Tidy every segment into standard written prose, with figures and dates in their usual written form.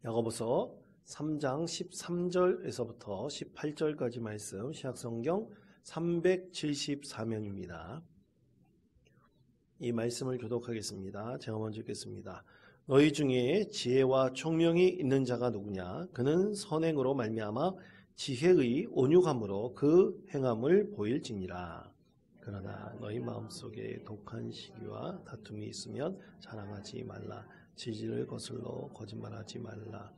야고보서 3장 13절에서부터 18절까지 말씀 신약성경 374면입니다. 이 말씀을 교독하겠습니다. 제가 먼저 읽겠습니다. 너희 중에 지혜와 총명이 있는 자가 누구냐? 그는 선행으로 말미암아 지혜의 온유함으로 그 행함을 보일지니라. 그러나 너희 마음속에 독한 시기와 다툼이 있으면 자랑하지 말라. 지지를 거슬러 거짓말하지 말라.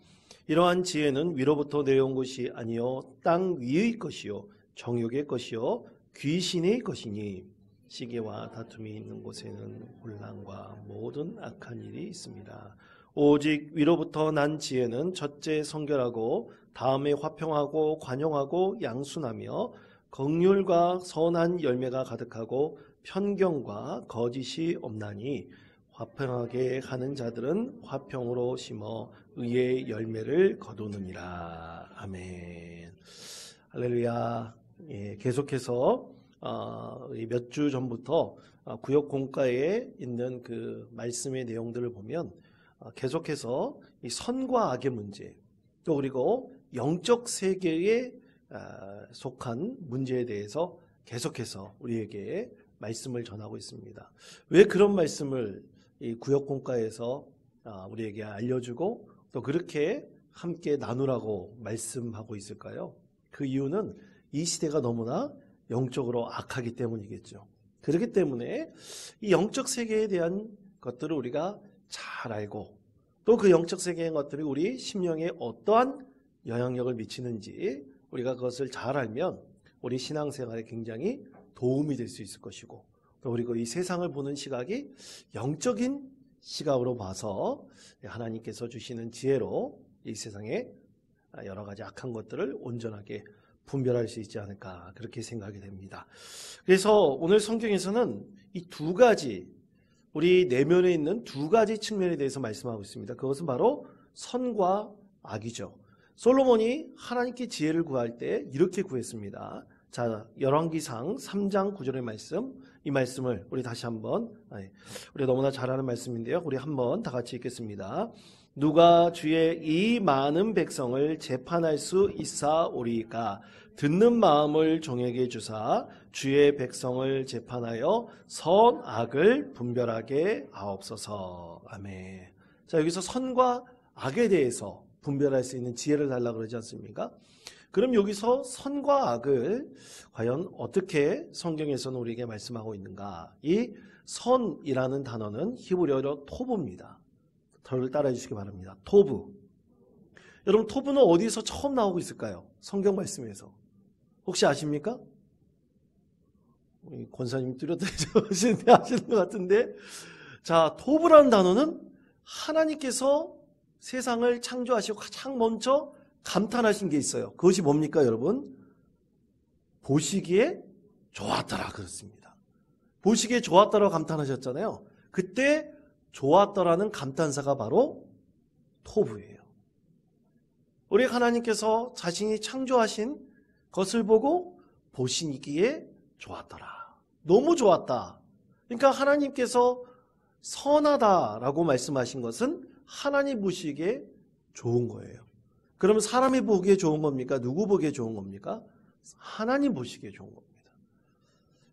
이러한 지혜는 위로부터 내려온 것이 아니요 땅 위의 것이요 정욕의 것이요 귀신의 것이니 시기와 다툼이 있는 곳에는 혼란과 모든 악한 일이 있습니다. 오직 위로부터 난 지혜는 첫째 성결하고 다음에 화평하고 관용하고 양순하며 긍휼과 선한 열매가 가득하고 편견과 거짓이 없나니 화평하게 하는 자들은 화평으로 심어 의의 열매를 거두느니라. 아멘. 할렐루야. 계속해서 몇 주 전부터 구역 공과에 있는 그 말씀의 내용들을 보면 계속해서 이 선과 악의 문제, 또 그리고 영적 세계에 속한 문제에 대해서 계속해서 우리에게 말씀을 전하고 있습니다. 왜 그런 말씀을 이 구역 공과에서 우리에게 알려주고 또 그렇게 함께 나누라고 말씀하고 있을까요? 그 이유는 이 시대가 너무나 영적으로 악하기 때문이겠죠. 그렇기 때문에 이 영적 세계에 대한 것들을 우리가 잘 알고 또 그 영적 세계의 것들이 우리 심령에 어떠한 영향력을 미치는지 우리가 그것을 잘 알면 우리 신앙생활에 굉장히 도움이 될 수 있을 것이고 또 그리고 이 세상을 보는 시각이 영적인 시각으로 봐서 하나님께서 주시는 지혜로 이 세상에 여러 가지 악한 것들을 온전하게 분별할 수 있지 않을까 그렇게 생각이 됩니다. 그래서 오늘 성경에서는 이 두 가지 우리 내면에 있는 두 가지 측면에 대해서 말씀하고 있습니다. 그것은 바로 선과 악이죠. 솔로몬이 하나님께 지혜를 구할 때 이렇게 구했습니다. 자, 열왕기상 3장 9절의 말씀, 이 말씀을 우리 다시 한번, 우리 너무나 잘 아는 말씀인데요. 우리 한번 다 같이 읽겠습니다. 누가 주의 이 많은 백성을 재판할 수 있사오리까? 듣는 마음을 종에게 주사 주의 백성을 재판하여 선악을 분별하게 하옵소서. 아멘. 자, 여기서 선과 악에 대해서 분별할 수 있는 지혜를 달라고 그러지 않습니까? 그럼 여기서 선과 악을 과연 어떻게 성경에서는 우리에게 말씀하고 있는가? 이 선이라는 단어는 히브리어로 토브입니다. 저를 따라해 주시기 바랍니다. 토브. 여러분, 토브는 어디서 처음 나오고 있을까요? 성경 말씀에서. 혹시 아십니까? 권사님 뚜렷하게 하시는 것 같은데. 자, 토브라는 단어는 하나님께서 세상을 창조하시고 가장 먼저 감탄하신 게 있어요. 그것이 뭡니까, 여러분? 보시기에 좋았더라 그렇습니다. 보시기에 좋았더라 감탄하셨잖아요. 그때 좋았더라는 감탄사가 바로 토브예요. 우리 하나님께서 자신이 창조하신 것을 보고 보시기에 좋았더라. 너무 좋았다. 그러니까 하나님께서 선하다라고 말씀하신 것은 하나님 보시기에 좋은 거예요. 그러면 사람이 보기에 좋은 겁니까? 누구 보기에 좋은 겁니까? 하나님 보시기에 좋은 겁니다.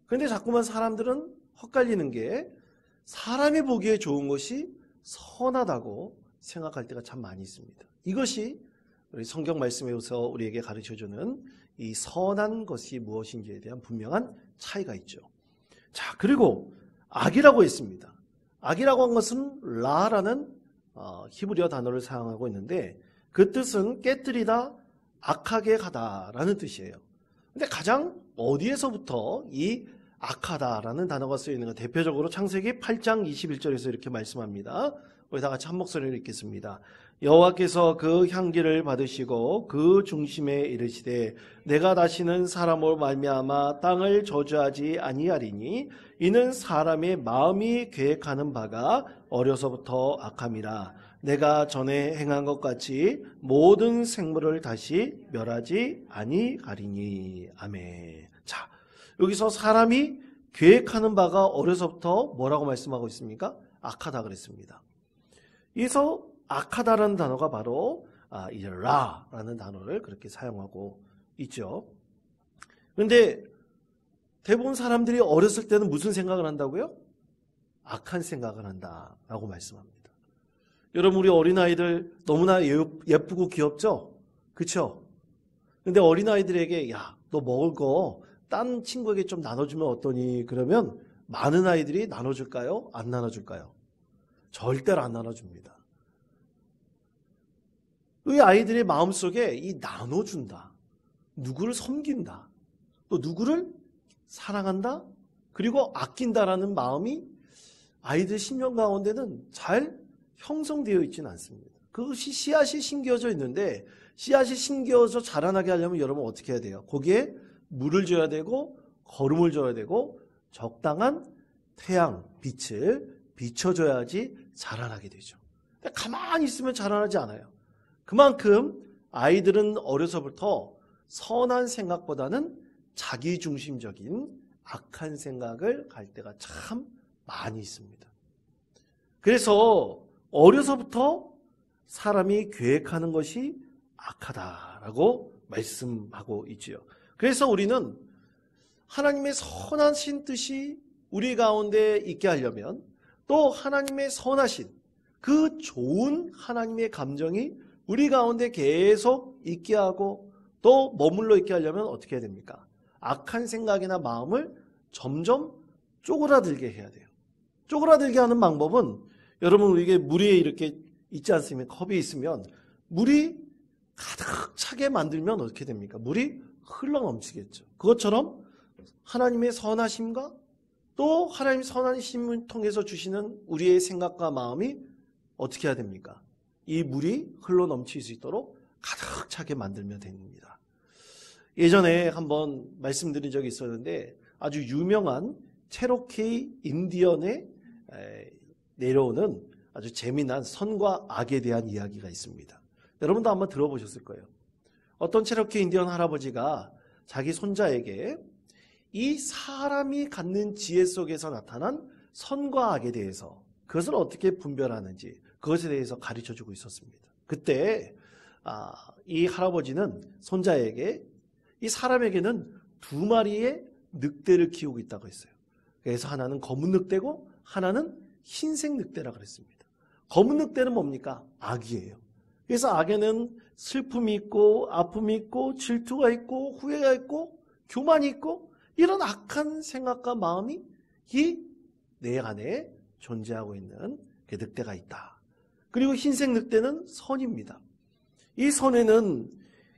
그런데 자꾸만 사람들은 헛갈리는 게 사람이 보기에 좋은 것이 선하다고 생각할 때가 참 많이 있습니다. 이것이 우리 성경 말씀에서 우리에게 가르쳐주는 이 선한 것이 무엇인지에 대한 분명한 차이가 있죠. 자, 그리고 악이라고 했습니다. 악이라고 한 것은 라라는 히브리어 단어를 사용하고 있는데 그 뜻은 깨뜨리다, 악하게 가다라는 뜻이에요. 근데 가장 어디에서부터 이 악하다라는 단어가 쓰여 있는 것, 대표적으로 창세기 8장 21절에서 이렇게 말씀합니다. 우리 다 같이 한 목소리로 읽겠습니다. 여호와께서 그 향기를 받으시고 그 중심에 이르시되 내가 다시는 사람으로 말미암아 땅을 저주하지 아니하리니 이는 사람의 마음이 계획하는 바가 어려서부터 악함이라. 내가 전에 행한 것 같이 모든 생물을 다시 멸하지 아니하리니. 아멘. 자, 여기서 사람이 계획하는 바가 어려서부터 뭐라고 말씀하고 있습니까? 악하다 그랬습니다. 그래서 악하다라는 단어가 바로 이 라라는 단어를 그렇게 사용하고 있죠. 그런데 대부분 사람들이 어렸을 때는 무슨 생각을 한다고요? 악한 생각을 한다라고 말씀합니다. 여러분, 우리 어린아이들 너무나 예쁘고 귀엽죠? 그쵸? 근데 어린아이들에게 야, 너 먹을 거 딴 친구에게 좀 나눠주면 어떠니? 그러면 많은 아이들이 나눠줄까요? 안 나눠줄까요? 절대로 안 나눠줍니다. 이 아이들의 마음속에 이 나눠준다, 누구를 섬긴다, 또 누구를 사랑한다, 그리고 아낀다라는 마음이 아이들 심령 가운데는 잘 형성되어 있지는 않습니다. 그것이 씨앗이 심겨져 있는데 씨앗이 심겨져 자라나게 하려면 여러분 어떻게 해야 돼요? 거기에 물을 줘야 되고 거름을 줘야 되고 적당한 태양, 빛을 비춰줘야지 자라나게 되죠. 가만히 있으면 자라나지 않아요. 그만큼 아이들은 어려서부터 선한 생각보다는 자기중심적인 악한 생각을 갈 때가 참 많이 있습니다. 그래서 어려서부터 사람이 계획하는 것이 악하다라고 말씀하고 있지요. 그래서 우리는 하나님의 선하신 뜻이 우리 가운데 있게 하려면 또 하나님의 선하신 그 좋은 하나님의 감정이 우리 가운데 계속 있게 하고 또 머물러 있게 하려면 어떻게 해야 됩니까? 악한 생각이나 마음을 점점 쪼그라들게 해야 돼요. 쪼그라들게 하는 방법은 여러분, 이게 물이 이렇게 있지 않습니까? 컵이 있으면 물이 가득 차게 만들면 어떻게 됩니까? 물이 흘러넘치겠죠. 그것처럼 하나님의 선하심과 또 하나님의 선하심을 통해서 주시는 우리의 생각과 마음이 어떻게 해야 됩니까? 이 물이 흘러넘칠 수 있도록 가득 차게 만들면 됩니다. 예전에 한번 말씀드린 적이 있었는데 아주 유명한 체로키 인디언에 내려오는 아주 재미난 선과 악에 대한 이야기가 있습니다. 여러분도 한번 들어보셨을 거예요. 어떤 체로키 인디언 할아버지가 자기 손자에게 이 사람이 갖는 지혜 속에서 나타난 선과 악에 대해서 그것을 어떻게 분별하는지 그것에 대해서 가르쳐주고 있었습니다. 그때 이 할아버지는 손자에게 이 사람에게는 2마리의 늑대를 키우고 있다고 했어요. 그래서 하나는 검은 늑대고 하나는 흰색 늑대라고 그랬습니다. 검은 늑대는 뭡니까? 악이에요. 그래서 악에는 슬픔이 있고 아픔이 있고 질투가 있고 후회가 있고 교만이 있고 이런 악한 생각과 마음이 이 내 안에 존재하고 있는 그 늑대가 있다. 그리고 흰색 늑대는 선입니다. 이 선에는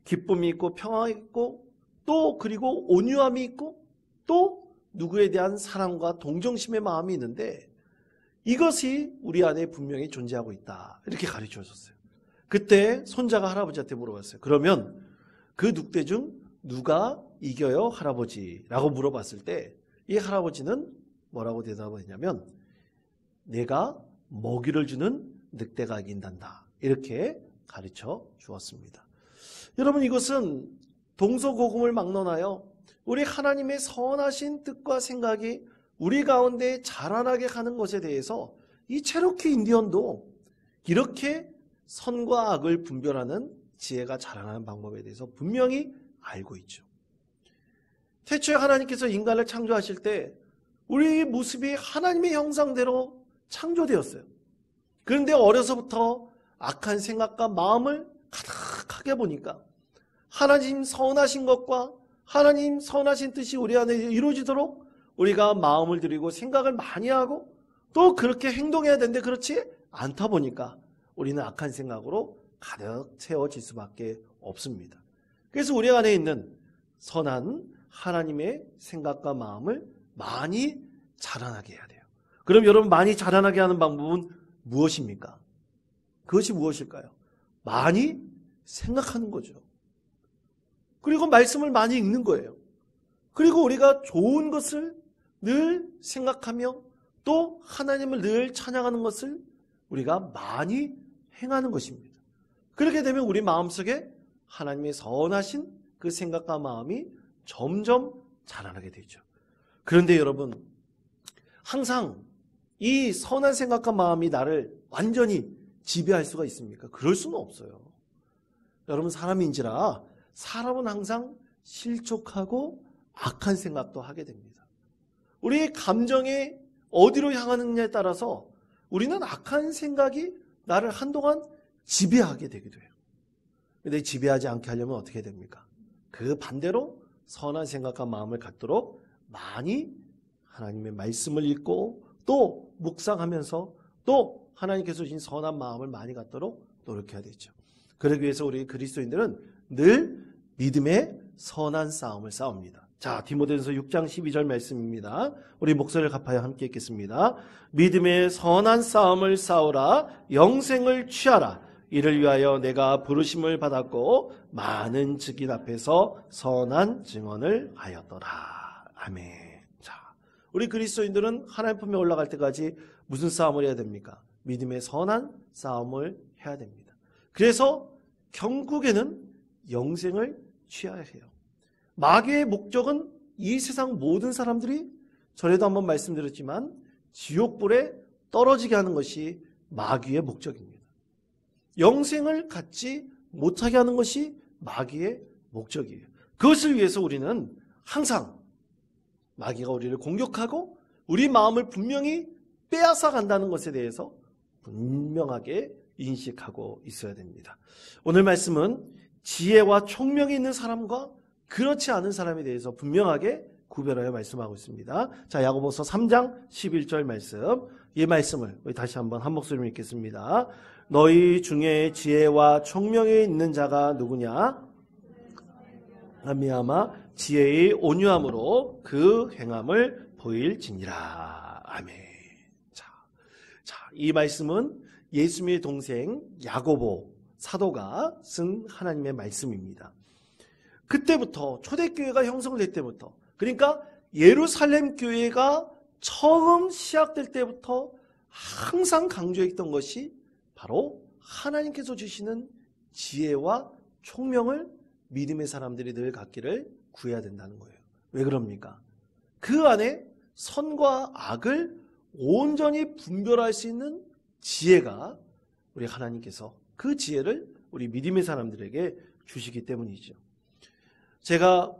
기쁨이 있고 평화가 있고 또 그리고 온유함이 있고 또 누구에 대한 사랑과 동정심의 마음이 있는데 이것이 우리 안에 분명히 존재하고 있다. 이렇게 가르쳐 줬어요. 그때 손자가 할아버지한테 물어봤어요. 그러면 그 늑대 중 누가 이겨요, 할아버지? 라고 물어봤을 때 이 할아버지는 뭐라고 대답을 했냐면 내가 먹이를 주는 늑대가 이긴단다. 이렇게 가르쳐 주었습니다. 여러분, 이것은 동서고금을 막론하여 우리 하나님의 선하신 뜻과 생각이 우리 가운데 자라나게 하는 것에 대해서 이 체로키 인디언도 이렇게 선과 악을 분별하는 지혜가 자라나는 방법에 대해서 분명히 알고 있죠. 태초에 하나님께서 인간을 창조하실 때 우리 모습이 하나님의 형상대로 창조되었어요. 그런데 어려서부터 악한 생각과 마음을 가득하게 보니까 하나님 선하신 것과 하나님 선하신 뜻이 우리 안에 이루어지도록 우리가 마음을 들이고 생각을 많이 하고 또 그렇게 행동해야 되는데 그렇지 않다 보니까 우리는 악한 생각으로 가득 채워질 수밖에 없습니다. 그래서 우리 안에 있는 선한 하나님의 생각과 마음을 많이 자라나게 해야 돼요. 그럼 여러분, 많이 자라나게 하는 방법은 무엇입니까? 그것이 무엇일까요? 많이 생각하는 거죠. 그리고 말씀을 많이 읽는 거예요. 그리고 우리가 좋은 것을 늘 생각하며 또 하나님을 늘 찬양하는 것을 우리가 많이 행하는 것입니다. 그렇게 되면 우리 마음속에 하나님의 선하신 그 생각과 마음이 점점 자라나게 되죠. 그런데 여러분, 항상 이 선한 생각과 마음이 나를 완전히 지배할 수가 있습니까? 그럴 수는 없어요. 여러분, 사람인지라 사람은 항상 실족하고 악한 생각도 하게 됩니다. 우리의 감정이 어디로 향하느냐에 따라서 우리는 악한 생각이 나를 한동안 지배하게 되기도 해요. 근데 지배하지 않게 하려면 어떻게 됩니까? 그 반대로 선한 생각과 마음을 갖도록 많이 하나님의 말씀을 읽고 또 묵상하면서 또 하나님께서 주신 선한 마음을 많이 갖도록 노력해야 되죠. 그러기 위해서 우리 그리스도인들은 늘 믿음의 선한 싸움을 싸웁니다. 자, 디모데전서 6장 12절 말씀입니다. 우리 목소리를 갚아야 함께 읽겠습니다. 믿음의 선한 싸움을 싸우라. 영생을 취하라. 이를 위하여 내가 부르심을 받았고 많은 증인 앞에서 선한 증언을 하였더라. 아멘. 자, 우리 그리스도인들은 하나님 품에 올라갈 때까지 무슨 싸움을 해야 됩니까? 믿음의 선한 싸움을 해야 됩니다. 그래서 결국에는 영생을 취해야 해요. 마귀의 목적은 이 세상 모든 사람들이, 전에도 한번 말씀드렸지만 지옥불에 떨어지게 하는 것이 마귀의 목적입니다. 영생을 갖지 못하게 하는 것이 마귀의 목적이에요. 그것을 위해서 우리는 항상 마귀가 우리를 공격하고 우리 마음을 분명히 빼앗아 간다는 것에 대해서 분명하게 인식하고 있어야 됩니다. 오늘 말씀은 지혜와 총명이 있는 사람과 그렇지 않은 사람에 대해서 분명하게 구별하여 말씀하고 있습니다. 자, 야고보서 3장 11절 말씀, 이 말씀을 우리 다시 한번 한 목소리로 읽겠습니다. 너희 중에 지혜와 총명이 있는 자가 누구냐? 말미암아 지혜의 온유함으로 그 행함을 보일지니라. 아멘. 자, 이 말씀은 예수님의 동생 야고보 사도가 쓴 하나님의 말씀입니다. 그때부터 초대교회가 형성될 때부터, 그러니까 예루살렘 교회가 처음 시작될 때부터 항상 강조했던 것이 바로 하나님께서 주시는 지혜와 총명을 믿음의 사람들이 늘 갖기를 구해야 된다는 거예요. 왜 그럽니까? 그 안에 선과 악을 온전히 분별할 수 있는 지혜가 우리 하나님께서 그 지혜를 우리 믿음의 사람들에게 주시기 때문이죠. 제가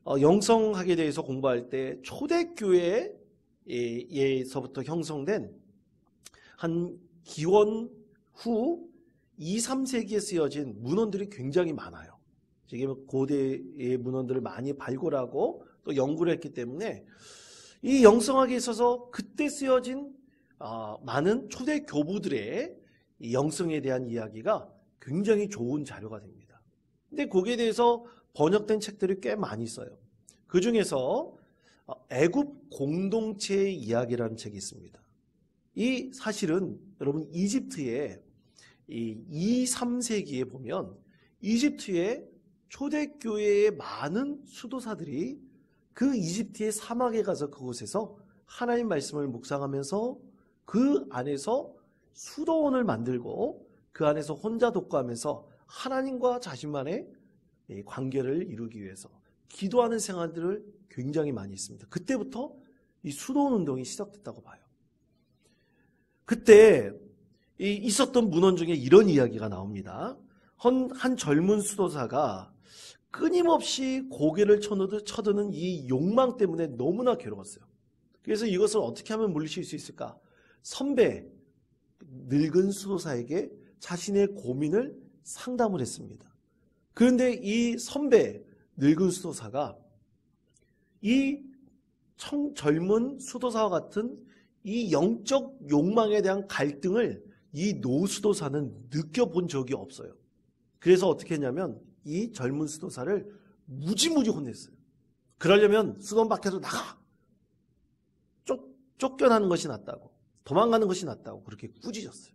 영성학에 대해서 공부할 때 초대교회에서부터 형성된 한 기원 후 2, 3세기에 쓰여진 문헌들이 굉장히 많아요. 지금 고대의 문헌들을 많이 발굴하고 또 연구를 했기 때문에 이 영성학에 있어서 그때 쓰여진 많은 초대 교부들의 이 영성에 대한 이야기가 굉장히 좋은 자료가 됩니다. 근데 거기에 대해서 번역된 책들이 꽤 많이 있어요. 그 중에서 애굽 공동체의 이야기라는 책이 있습니다. 이 사실은 여러분 이집트의 이 2, 3세기에 보면 이집트의 초대교회의 많은 수도사들이 그 이집트의 사막에 가서 그곳에서 하나님 말씀을 묵상하면서 그 안에서 수도원을 만들고 그 안에서 혼자 독과하면서 하나님과 자신만의 관계를 이루기 위해서 기도하는 생활들을 굉장히 많이 했습니다. 그때부터 이 수도원 운동이 시작됐다고 봐요. 그때 있었던 문헌 중에 이런 이야기가 나옵니다. 한 젊은 수도사가 끊임없이 고개를 쳐드는 이 욕망 때문에 너무나 괴로웠어요. 그래서 이것을 어떻게 하면 물리칠 수 있을까? 선배, 늙은 수도사에게 자신의 고민을 상담을 했습니다. 그런데 이 선배, 늙은 수도사가 이 젊은 수도사와 같은 이 영적 욕망에 대한 갈등을 이 노수도사는 느껴본 적이 없어요. 그래서 어떻게 했냐면 이 젊은 수도사를 무지무지 혼냈어요. 그러려면 수도원 밖에서 나가! 쫓겨나는 것이 낫다고, 도망가는 것이 낫다고 그렇게 꾸짖었어요.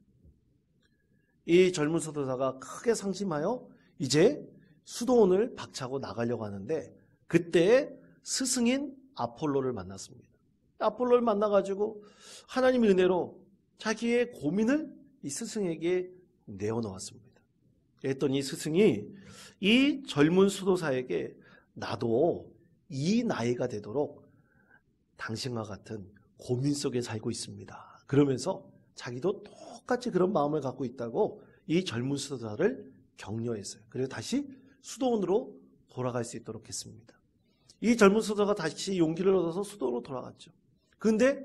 이 젊은 수도사가 크게 상심하여 이제 수도원을 박차고 나가려고 하는데 그때 스승인 아폴로를 만났습니다. 아폴로를 만나가지고 하나님의 은혜로 자기의 고민을 이 스승에게 내어놓았습니다. 그랬더니 스승이 이 젊은 수도사에게 나도 이 나이가 되도록 당신과 같은 고민 속에 살고 있습니다. 그러면서 자기도 똑같이 그런 마음을 갖고 있다고 이 젊은 수도사를 격려했어요. 그리고 다시 수도원으로 돌아갈 수 있도록 했습니다. 이 젊은 수도사가 다시 용기를 얻어서 수도로 돌아갔죠. 그런데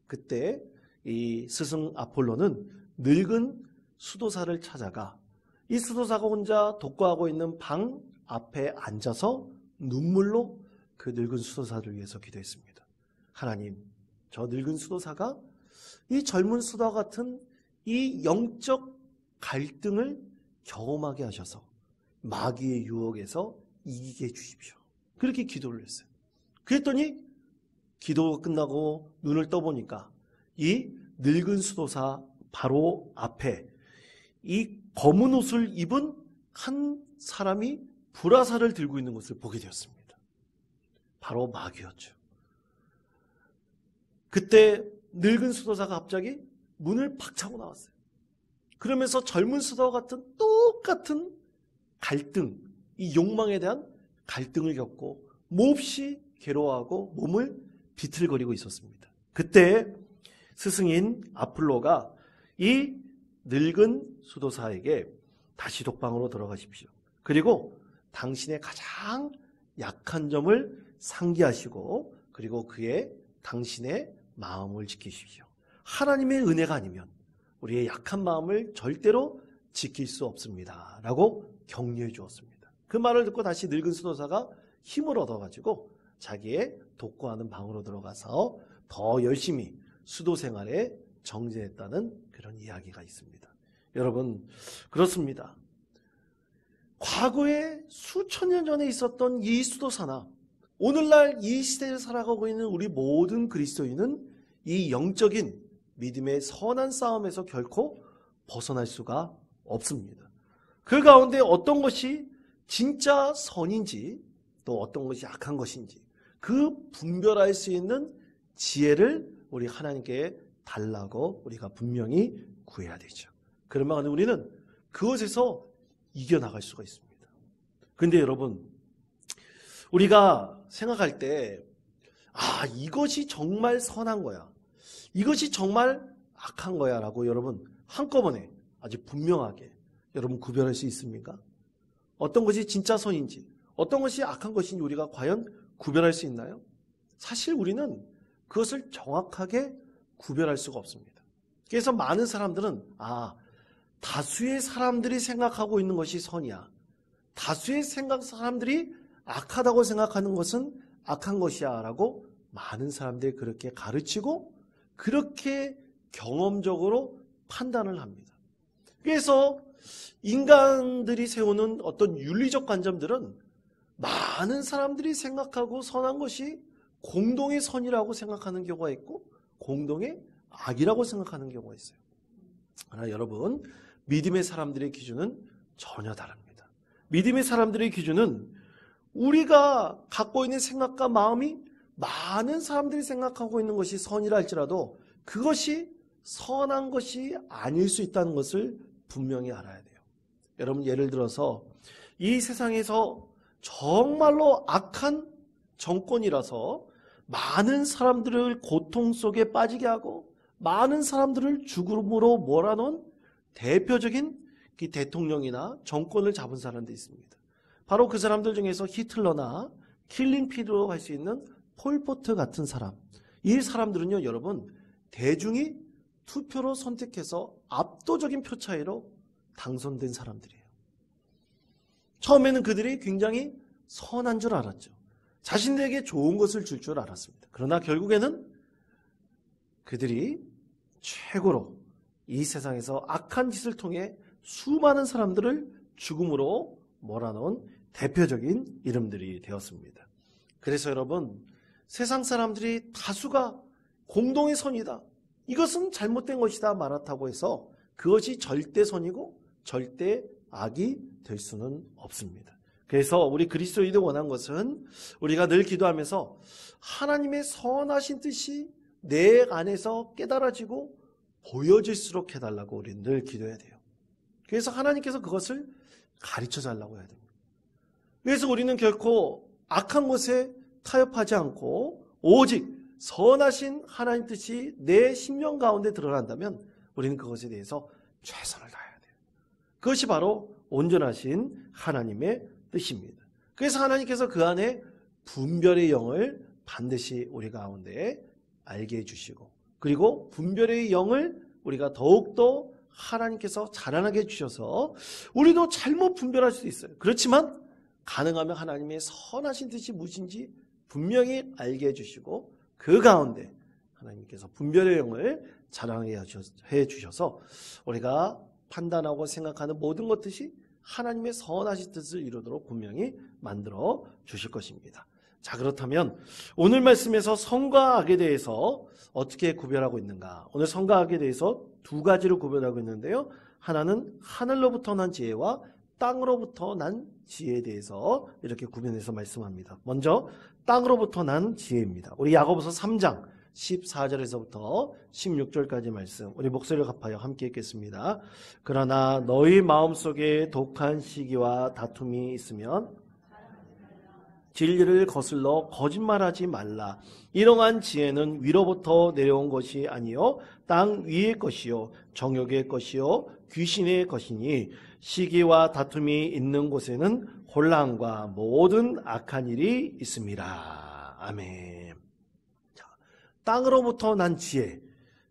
그때 이 스승 아폴로는 늙은 수도사를 찾아가 이 수도사가 혼자 독거하고 있는 방 앞에 앉아서 눈물로 그 늙은 수도사를 위해서 기도했습니다. 하나님, 저 늙은 수도사가 이 젊은 수도와 같은 이 영적 갈등을 경험하게 하셔서 마귀의 유혹에서 이기게 해주십시오. 그렇게 기도를 했어요. 그랬더니 기도가 끝나고 눈을 떠보니까 이 늙은 수도사 바로 앞에 이 검은 옷을 입은 한 사람이 불화살을 들고 있는 것을 보게 되었습니다. 바로 마귀였죠. 그때 늙은 수도사가 갑자기 문을 팍 차고 나왔어요. 그러면서 젊은 수도와 같은 똑같은 갈등, 이 욕망에 대한 갈등을 겪고 몹시 괴로워하고 몸을 비틀거리고 있었습니다. 그때 스승인 아폴로가 이 늙은 수도사에게 다시 독방으로 들어가십시오. 그리고 당신의 가장 약한 점을 상기하시고 그리고 당신의 마음을 지키십시오. 하나님의 은혜가 아니면 우리의 약한 마음을 절대로 지킬 수 없습니다. 라고 격려해 주었습니다. 그 말을 듣고 다시 늙은 수도사가 힘을 얻어가지고 자기의 독거하는 방으로 들어가서 더 열심히 수도 생활에 정진했다는 그런 이야기가 있습니다. 여러분, 그렇습니다. 과거에 수천 년 전에 있었던 이 수도사나 오늘날 이 시대를 살아가고 있는 우리 모든 그리스도인은 이 영적인 믿음의 선한 싸움에서 결코 벗어날 수가 없습니다. 그 가운데 어떤 것이 진짜 선인지 또 어떤 것이 악한 것인지 그 분별할 수 있는 지혜를 우리 하나님께 달라고 우리가 분명히 구해야 되죠. 그러면 우리는 그것에서 이겨나갈 수가 있습니다. 그런데 여러분, 우리가 생각할 때 이것이 정말 선한 거야, 이것이 정말 악한 거야 라고 여러분 한꺼번에 아주 분명하게 여러분 구별할 수 있습니까? 어떤 것이 진짜 선인지 어떤 것이 악한 것인지 우리가 과연 구별할 수 있나요? 사실 우리는 그것을 정확하게 구별할 수가 없습니다. 그래서 많은 사람들은 다수의 사람들이 생각하고 있는 것이 선이야, 다수의 사람들이 악하다고 생각하는 것은 악한 것이야 라고 많은 사람들이 그렇게 가르치고 그렇게 경험적으로 판단을 합니다. 그래서 인간들이 세우는 어떤 윤리적 관점들은 많은 사람들이 생각하고 선한 것이 공동의 선이라고 생각하는 경우가 있고 공동의 악이라고 생각하는 경우가 있어요. 그러나 여러분, 믿음의 사람들의 기준은 전혀 다릅니다. 믿음의 사람들의 기준은 우리가 갖고 있는 생각과 마음이 많은 사람들이 생각하고 있는 것이 선이라 할지라도 그것이 선한 것이 아닐 수 있다는 것을 분명히 알아야 돼요. 여러분, 예를 들어서 이 세상에서 정말로 악한 정권이라서 많은 사람들을 고통 속에 빠지게 하고 많은 사람들을 죽음으로 몰아넣은 대표적인 대통령이나 정권을 잡은 사람들이 있습니다. 바로 그 사람들 중에서 히틀러나 킬링피드로 할 수 있는 폴포트 같은 사람, 이 사람들은요 여러분, 대중이 투표로 선택해서 압도적인 표 차이로 당선된 사람들이에요. 처음에는 그들이 굉장히 선한 줄 알았죠. 자신들에게 좋은 것을 줄 줄 알았습니다. 그러나 결국에는 그들이 최고로 이 세상에서 악한 짓을 통해 수많은 사람들을 죽음으로 몰아넣은 대표적인 이름들이 되었습니다. 그래서 여러분, 세상 사람들이 다수가 공동의 선이다, 이것은 잘못된 것이다 말았다고 해서 그것이 절대 선이고 절대 악이 될 수는 없습니다. 그래서 우리 그리스도인이 원한 것은 우리가 늘 기도하면서 하나님의 선하신 뜻이 내 안에서 깨달아지고 보여질수록 해달라고 우리는 늘 기도해야 돼요. 그래서 하나님께서 그것을 가르쳐 달라고 해야 됩니다. 그래서 우리는 결코 악한 것에 타협하지 않고 오직 선하신 하나님 뜻이 내 심령 가운데 드러난다면 우리는 그것에 대해서 최선을 다해야 돼요. 그것이 바로 온전하신 하나님의 뜻입니다. 그래서 하나님께서 그 안에 분별의 영을 반드시 우리 가운데 알게 해주시고, 그리고 분별의 영을 우리가 더욱더 하나님께서 자라나게 해주셔서 우리도 잘못 분별할 수도 있어요. 그렇지만 가능하면 하나님의 선하신 뜻이 무엇인지 분명히 알게 해주시고, 그 가운데 하나님께서 분별의 영을 자라나게 해주셔서 우리가 판단하고 생각하는 모든 것들이 하나님의 선하신 뜻을 이루도록 분명히 만들어 주실 것입니다. 자, 그렇다면 오늘 말씀에서 선과 악에 대해서 어떻게 구별하고 있는가? 오늘 선과 악에 대해서 두 가지로 구별하고 있는데요. 하나는 하늘로부터 난 지혜와 땅으로부터 난 지혜에 대해서 이렇게 구별해서 말씀합니다. 먼저 땅으로부터 난 지혜입니다. 우리 야고보서 3장 14절에서부터 16절까지 말씀, 우리 목소리를 갚아요 함께 읽겠습니다. 그러나 너희 마음속에 독한 시기와 다툼이 있으면 진리를 거슬러 거짓말하지 말라. 이러한 지혜는 위로부터 내려온 것이 아니요 땅 위의 것이요 정욕의 것이요 귀신의 것이니 시기와 다툼이 있는 곳에는 혼란과 모든 악한 일이 있습니다. 아멘. 자, 땅으로부터 난 지혜,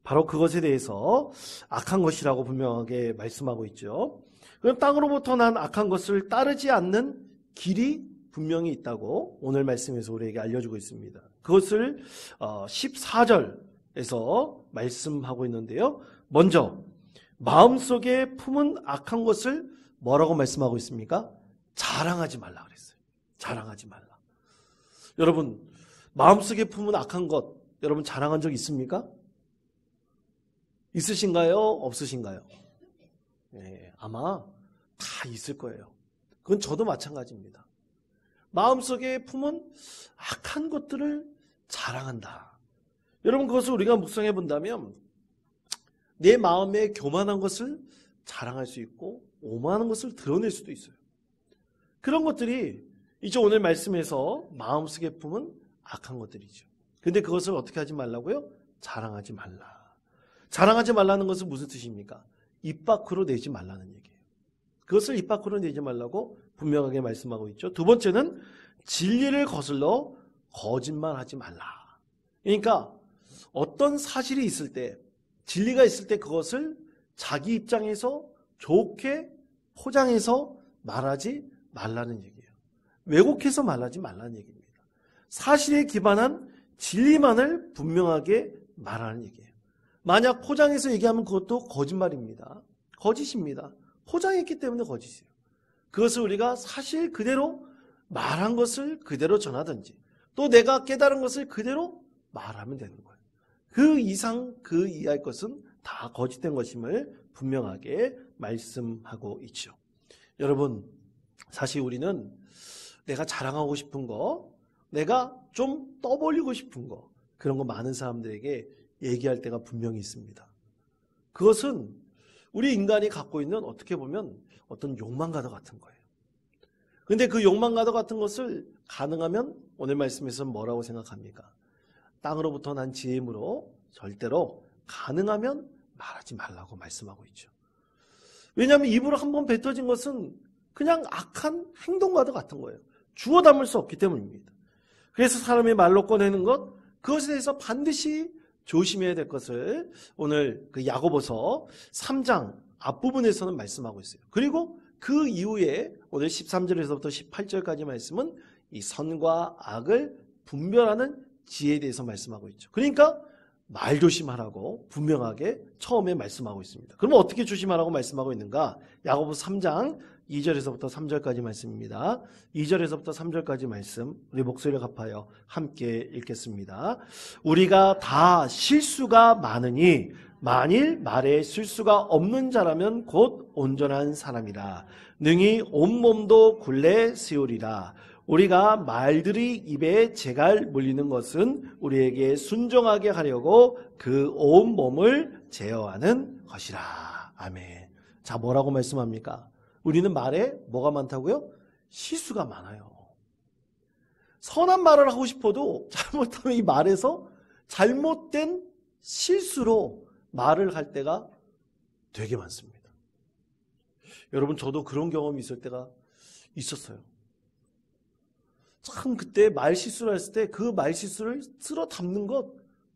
바로 그것에 대해서 악한 것이라고 분명하게 말씀하고 있죠. 그럼 땅으로부터 난 악한 것을 따르지 않는 길이 분명히 있다고 오늘 말씀에서 우리에게 알려주고 있습니다. 그것을 14절에서 말씀하고 있는데요. 먼저 마음속에 품은 악한 것을 뭐라고 말씀하고 있습니까? 자랑하지 말라 그랬어요. 자랑하지 말라. 여러분, 마음속에 품은 악한 것, 여러분 자랑한 적 있습니까? 있으신가요? 없으신가요? 네, 아마 다 있을 거예요. 그건 저도 마찬가지입니다. 마음속에 품은 악한 것들을 자랑한다. 여러분, 그것을 우리가 묵상해 본다면 내 마음에 교만한 것을 자랑할 수 있고 오만한 것을 드러낼 수도 있어요. 그런 것들이 이제 오늘 말씀에서 마음속에 품은 악한 것들이죠. 근데 그것을 어떻게 하지 말라고요? 자랑하지 말라. 자랑하지 말라는 것은 무슨 뜻입니까? 입 밖으로 내지 말라는 얘기예요. 그것을 입 밖으로 내지 말라고 분명하게 말씀하고 있죠. 두 번째는 진리를 거슬러 거짓말하지 말라. 그러니까 어떤 사실이 있을 때, 진리가 있을 때 그것을 자기 입장에서 좋게 포장해서 말하지 말라는 얘기예요. 왜곡해서 말하지 말라는 얘기입니다. 사실에 기반한 진리만을 분명하게 말하는 얘기예요. 만약 포장해서 얘기하면 그것도 거짓말입니다. 거짓입니다. 포장했기 때문에 거짓이에요. 그것을 우리가 사실 그대로 말한 것을 그대로 전하든지 또 내가 깨달은 것을 그대로 말하면 되는 거예요. 그 이상 그 이하의 것은 다 거짓된 것임을 분명하게 말씀하고 있죠. 여러분, 사실 우리는 내가 자랑하고 싶은 거, 내가 좀 떠벌리고 싶은 거, 그런 거 많은 사람들에게 얘기할 때가 분명히 있습니다. 그것은 우리 인간이 갖고 있는 어떻게 보면 어떤 욕망가도 같은 거예요. 그런데 그 욕망가도 같은 것을 가능하면 오늘 말씀에서는 뭐라고 생각합니까? 땅으로부터 난 지혜므로 절대로 가능하면 말하지 말라고 말씀하고 있죠. 왜냐하면 입으로 한번 뱉어진 것은 그냥 악한 행동과도 같은 거예요. 주워 담을 수 없기 때문입니다. 그래서 사람이 말로 꺼내는 것, 그것에 대해서 반드시 조심해야 될 것을 오늘 그 야고보서 3장 앞부분에서는 말씀하고 있어요. 그리고 그 이후에 오늘 13절에서부터 18절까지 말씀은 이 선과 악을 분별하는 지혜에 대해서 말씀하고 있죠. 그러니까 말 조심하라고 분명하게 처음에 말씀하고 있습니다. 그럼 어떻게 조심하라고 말씀하고 있는가? 야고보서 3장 2절에서부터 3절까지 말씀입니다. 2절에서부터 3절까지 말씀, 우리 목소리를 갚아요 함께 읽겠습니다. 우리가 다 실수가 많으니 만일 말에 실수가 없는 자라면 곧 온전한 사람이라. 능히 온몸도 굴레 세우리라. 우리가 말들이 입에 재갈 물리는 것은 우리에게 순종하게 하려고 그 온몸을 제어하는 것이라. 아멘. 자, 뭐라고 말씀합니까? 우리는 말에 뭐가 많다고요? 실수가 많아요. 선한 말을 하고 싶어도 잘못하면 이 말에서 잘못된 실수로 말을 할 때가 되게 많습니다. 여러분, 저도 그런 경험이 있을 때가 있었어요. 참 그때 말 실수를 했을 때 그 말 실수를 쓸어 담는 것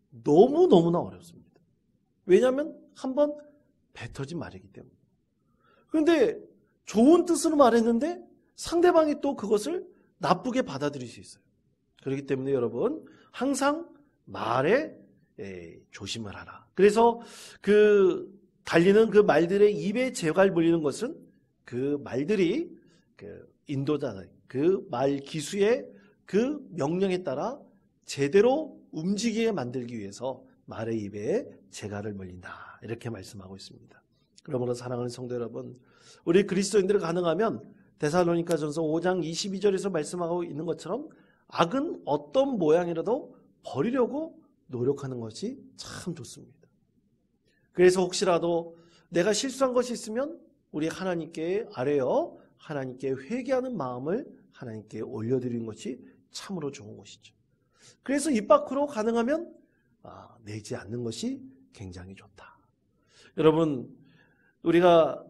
너무너무나 어렵습니다. 왜냐하면 한번 뱉어진 말이기 때문에. 그런데 좋은 뜻으로 말했는데 상대방이 또 그것을 나쁘게 받아들일 수 있어요. 그렇기 때문에 여러분, 항상 말에 조심을 하라. 그래서 달리는 그 말들의 입에 재갈 물리는 것은 그 말들이 인도자, 그 말 기수의 그 명령에 따라 제대로 움직이게 만들기 위해서 말의 입에 재갈을 물린다. 이렇게 말씀하고 있습니다. 그러므로 사랑하는 성도 여러분, 우리 그리스도인들은 가능하면 데살로니가전서 5장 22절에서 말씀하고 있는 것처럼 악은 어떤 모양이라도 버리려고 노력하는 것이 참 좋습니다. 그래서 혹시라도 내가 실수한 것이 있으면 우리 하나님께 아뢰어 하나님께 회개하는 마음을 하나님께 올려드리는 것이 참으로 좋은 것이죠. 그래서 입 밖으로 가능하면 내지 않는 것이 굉장히 좋다. 여러분, 우리가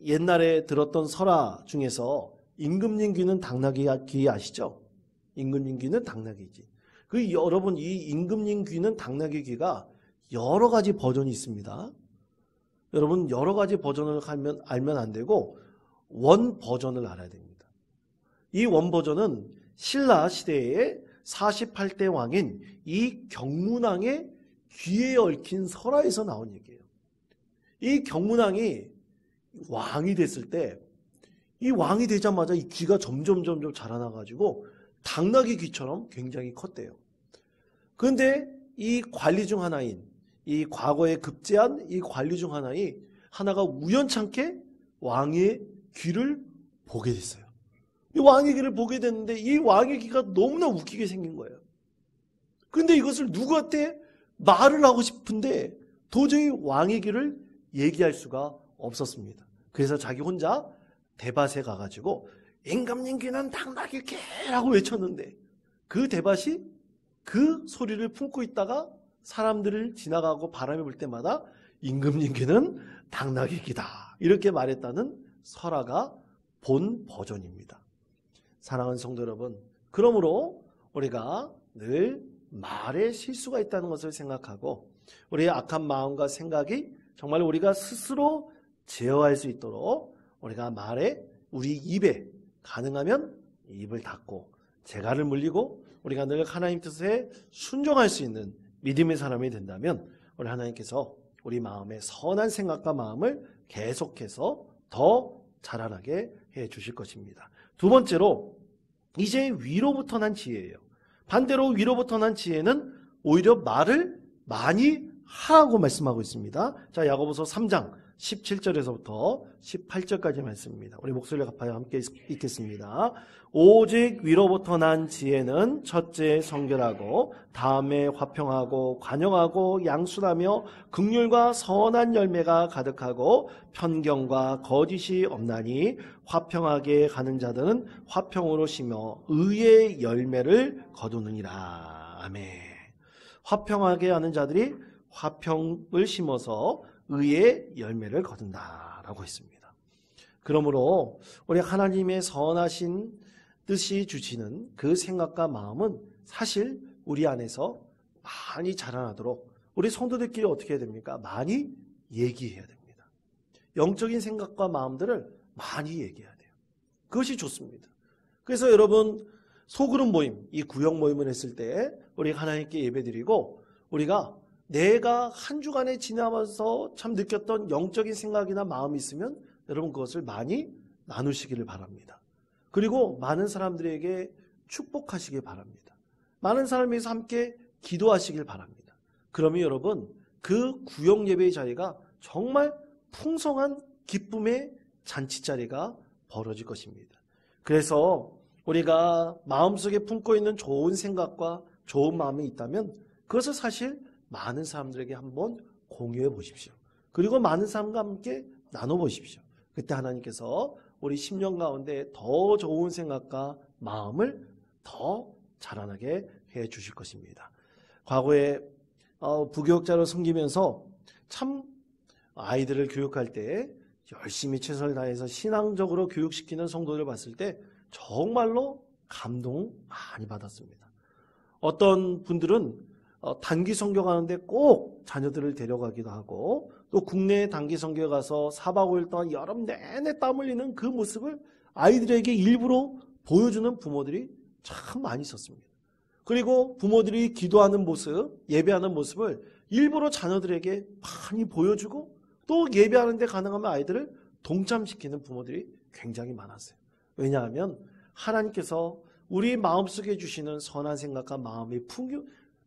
옛날에 들었던 설화 중에서 임금님 귀는 당나귀 귀 아시죠? 임금님 귀는 당나귀지. 여러분, 이 임금님 귀는 당나귀 귀가 여러 가지 버전이 있습니다. 여러분, 여러 가지 버전을 알면 안 되고 원 버전을 알아야 됩니다. 이 원 버전은 신라 시대의 48대 왕인 이 경문왕의 귀에 얽힌 설화에서 나온 얘기예요. 이 경문왕이 왕이 됐을 때 이 왕이 되자마자 이 귀가 점점 자라나가지고 당나귀 귀처럼 굉장히 컸대요. 그런데 이 관리 중 하나인, 이 과거에 급제한 이 관리 중 하나가 우연찮게 왕의 귀를 보게 됐어요. 이 왕의 귀를 보게 됐는데 이 왕의 귀가 너무나 웃기게 생긴 거예요. 그런데 이것을 누구한테 말을 하고 싶은데 도저히 왕의 귀를 얘기할 수가 없었습니다. 그래서 자기 혼자 대밭에 가가지고 임금님 귀는 당나귀 귀라고 외쳤는데 그 대밭이 그 소리를 품고 있다가 사람들을 지나가고 바람이 불 때마다 임금님 귀는 당나귀 귀다 이렇게 말했다는 설화가 본 버전입니다. 사랑하는 성도 여러분, 그러므로 우리가 늘 말에 실수가 있다는 것을 생각하고 우리의 악한 마음과 생각이 정말 우리가 스스로 제어할 수 있도록 우리가 말에 우리 입에 가능하면 입을 닫고 재갈을 물리고 우리가 늘 하나님 뜻에 순종할 수 있는 믿음의 사람이 된다면 우리 하나님께서 우리 마음에 선한 생각과 마음을 계속해서 더 자라나게 해 주실 것입니다. 두 번째로 이제 위로부터 난 지혜예요. 반대로 위로부터 난 지혜는 오히려 말을 많이 하라고 말씀하고 있습니다. 자, 야고보서 3장 17절에서부터 18절까지 말씀입니다. 우리 목소리를 갚아요. 함께 읽겠습니다. 오직 위로부터 난 지혜는 첫째 성결하고 다음에 화평하고 관용하고 양순하며 긍휼과 선한 열매가 가득하고 편견과 거짓이 없나니 화평하게 가는 자들은 화평으로 심어 의의 열매를 거두느니라. 아멘. 화평하게 하는 자들이 화평을 심어서 의의 열매를 거둔다라고 했습니다. 그러므로 우리 하나님의 선하신 뜻이 주시는 그 생각과 마음은 사실 우리 안에서 많이 자라나도록 우리 성도들끼리 어떻게 해야 됩니까? 많이 얘기해야 됩니다. 영적인 생각과 마음들을 많이 얘기해야 돼요. 그것이 좋습니다. 그래서 여러분 소그룹 모임, 이 구역 모임을 했을 때 우리 하나님께 예배드리고 우리가 내가 한 주간에 지나면서 참 느꼈던 영적인 생각이나 마음이 있으면 여러분 그것을 많이 나누시기를 바랍니다. 그리고 많은 사람들에게 축복하시길 바랍니다. 많은 사람에서 함께 기도하시길 바랍니다. 그러면 여러분 그 구역 예배의 자리가 정말 풍성한 기쁨의 잔치자리가 벌어질 것입니다. 그래서 우리가 마음속에 품고 있는 좋은 생각과 좋은 마음이 있다면 그것을 사실 많은 사람들에게 한번 공유해 보십시오. 그리고 많은 사람과 함께 나눠 보십시오. 그때 하나님께서 우리 10년 가운데 더 좋은 생각과 마음을 더 자라나게 해 주실 것입니다. 과거에 부교육자로 섬기면서 참 아이들을 교육할 때 열심히 최선을 다해서 신앙적으로 교육시키는 성도들을 봤을 때 정말로 감동 많이 받았습니다. 어떤 분들은 단기 선교 가는데 꼭 자녀들을 데려가기도 하고 또 국내 단기 선교에 가서 4박 5일 동안 여름 내내 땀 흘리는 그 모습을 아이들에게 일부러 보여주는 부모들이 참 많이 있었습니다. 그리고 부모들이 기도하는 모습, 예배하는 모습을 일부러 자녀들에게 많이 보여주고 또 예배하는데 가능하면 아이들을 동참시키는 부모들이 굉장히 많았어요. 왜냐하면 하나님께서 우리 마음속에 주시는 선한 생각과 마음이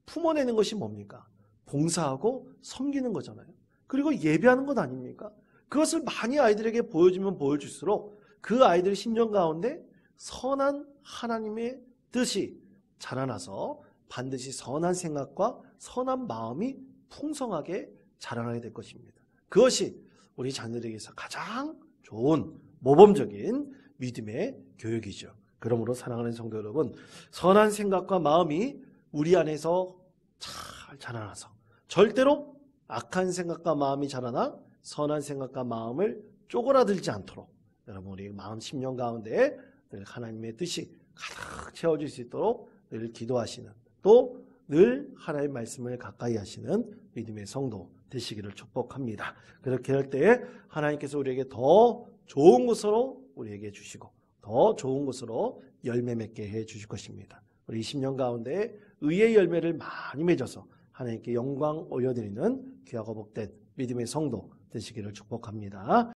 품어내는 것이 뭡니까? 봉사하고 섬기는 거잖아요. 그리고 예배하는 것 아닙니까? 그것을 많이 아이들에게 보여주면 보여줄수록 그 아이들 심령 가운데 선한 하나님의 뜻이 자라나서 반드시 선한 생각과 선한 마음이 풍성하게 자라나게 될 것입니다. 그것이 우리 자녀들에게서 가장 좋은 모범적인 믿음의 교육이죠. 그러므로 사랑하는 성도 여러분, 선한 생각과 마음이 우리 안에서 잘 자라나서 절대로 악한 생각과 마음이 자라나 선한 생각과 마음을 쪼그라들지 않도록 여러분 우리 마음 심령 가운데 늘 하나님의 뜻이 가득 채워질 수 있도록 늘 기도하시는 또 늘 하나님의 말씀을 가까이 하시는 믿음의 성도 되시기를 축복합니다. 그렇게 할 때 하나님께서 우리에게 더 좋은 것으로 우리에게 주시고 더 좋은 것으로 열매 맺게 해 주실 것입니다. 우리 20년 가운데 의의 열매를 많이 맺어서 하나님께 영광 올려드리는 귀하고 복된 믿음의 성도 되시기를 축복합니다.